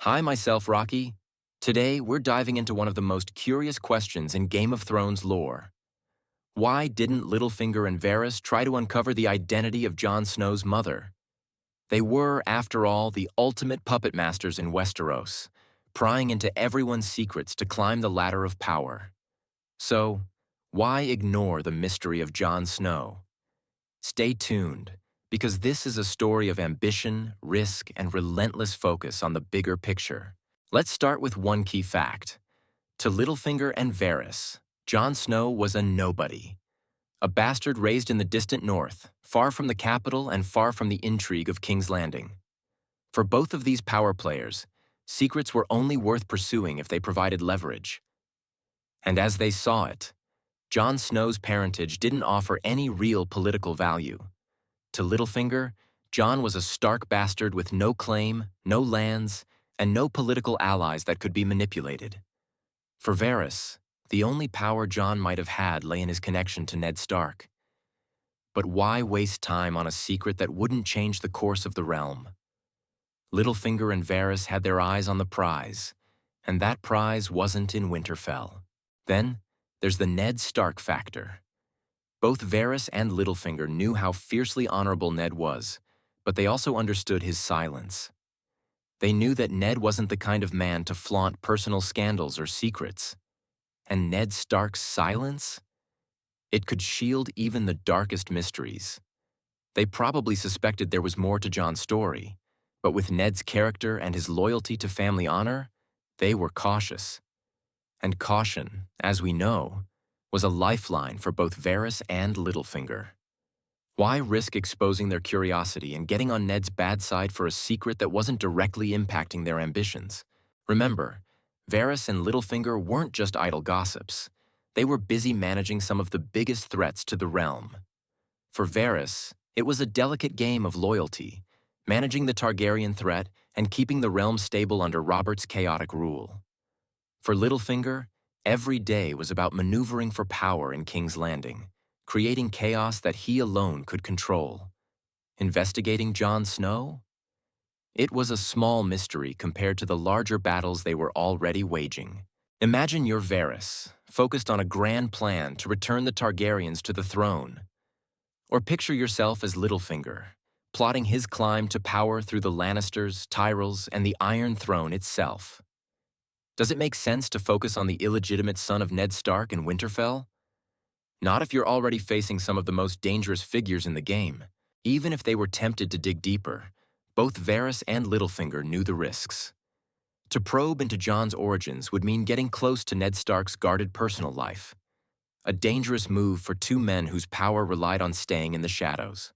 Hi, myself, Rocky. Today, we're diving into one of the most curious questions in Game of Thrones lore. Why didn't Littlefinger and Varys try to uncover the identity of Jon Snow's mother? They were, after all, the ultimate puppet masters in Westeros, prying into everyone's secrets to climb the ladder of power. So, why ignore the mystery of Jon Snow? Stay tuned, because this is a story of ambition, risk, and relentless focus on the bigger picture. Let's start with one key fact. To Littlefinger and Varys, Jon Snow was a nobody. A bastard raised in the distant north, far from the capital and far from the intrigue of King's Landing. For both of these power players, secrets were only worth pursuing if they provided leverage. And as they saw it, Jon Snow's parentage didn't offer any real political value. To Littlefinger, Jon was a stark bastard with no claim, no lands, and no political allies that could be manipulated. For Varys, the only power Jon might have had lay in his connection to Ned Stark. But why waste time on a secret that wouldn't change the course of the realm? Littlefinger and Varys had their eyes on the prize, and that prize wasn't in Winterfell. Then, there's the Ned Stark factor. Both Varys and Littlefinger knew how fiercely honorable Ned was, but they also understood his silence. They knew that Ned wasn't the kind of man to flaunt personal scandals or secrets. And Ned Stark's silence? It could shield even the darkest mysteries. They probably suspected there was more to Jon's story, but with Ned's character and his loyalty to family honor, they were cautious. And caution, as we know, was a lifeline for both Varys and Littlefinger. Why risk exposing their curiosity and getting on Ned's bad side for a secret that wasn't directly impacting their ambitions? Remember, Varys and Littlefinger weren't just idle gossips. They were busy managing some of the biggest threats to the realm. For Varys, it was a delicate game of loyalty, managing the Targaryen threat and keeping the realm stable under Robert's chaotic rule. For Littlefinger, every day was about maneuvering for power in King's Landing, creating chaos that he alone could control. Investigating Jon Snow? It was a small mystery compared to the larger battles they were already waging. Imagine you're Varys, focused on a grand plan to return the Targaryens to the throne. Or picture yourself as Littlefinger, plotting his climb to power through the Lannisters, Tyrells, and the Iron Throne itself. Does it make sense to focus on the illegitimate son of Ned Stark in Winterfell? Not if you're already facing some of the most dangerous figures in the game. Even if they were tempted to dig deeper, both Varys and Littlefinger knew the risks. To probe into Jon's origins would mean getting close to Ned Stark's guarded personal life. A dangerous move for two men whose power relied on staying in the shadows.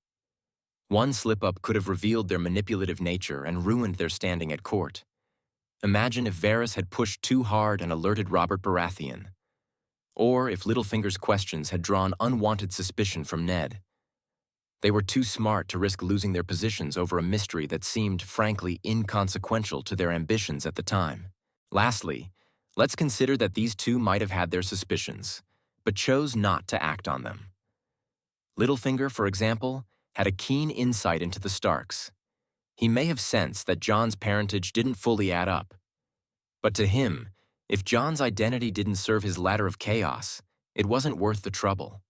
One slip-up could have revealed their manipulative nature and ruined their standing at court. Imagine if Varys had pushed too hard and alerted Robert Baratheon. Or if Littlefinger's questions had drawn unwanted suspicion from Ned. They were too smart to risk losing their positions over a mystery that seemed, frankly, inconsequential to their ambitions at the time. Lastly, let's consider that these two might have had their suspicions, but chose not to act on them. Littlefinger, for example, had a keen insight into the Starks. He may have sensed that Jon's parentage didn't fully add up. But to him, if Jon's identity didn't serve his ladder of chaos, it wasn't worth the trouble.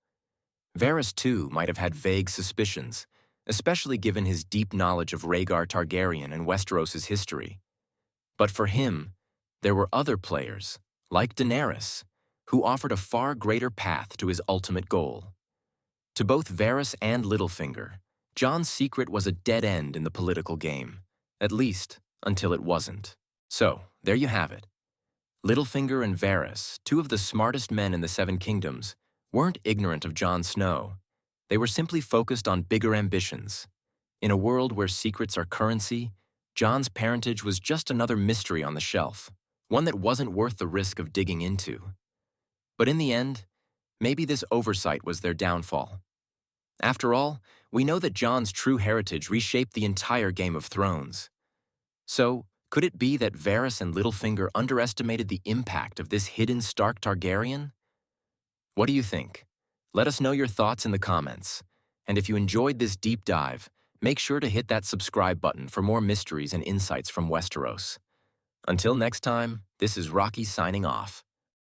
Varys, too, might have had vague suspicions, especially given his deep knowledge of Rhaegar Targaryen and Westeros' history. But for him, there were other players, like Daenerys, who offered a far greater path to his ultimate goal. To both Varys and Littlefinger, Jon's secret was a dead end in the political game, at least until it wasn't. So, there you have it. Littlefinger and Varys, two of the smartest men in the Seven Kingdoms, weren't ignorant of Jon Snow. They were simply focused on bigger ambitions. In a world where secrets are currency, Jon's parentage was just another mystery on the shelf, one that wasn't worth the risk of digging into. But in the end, maybe this oversight was their downfall. After all, we know that Jon's true heritage reshaped the entire Game of Thrones. So, could it be that Varys and Littlefinger underestimated the impact of this hidden Stark Targaryen? What do you think? Let us know your thoughts in the comments. And if you enjoyed this deep dive, make sure to hit that subscribe button for more mysteries and insights from Westeros. Until next time, this is Rocky signing off.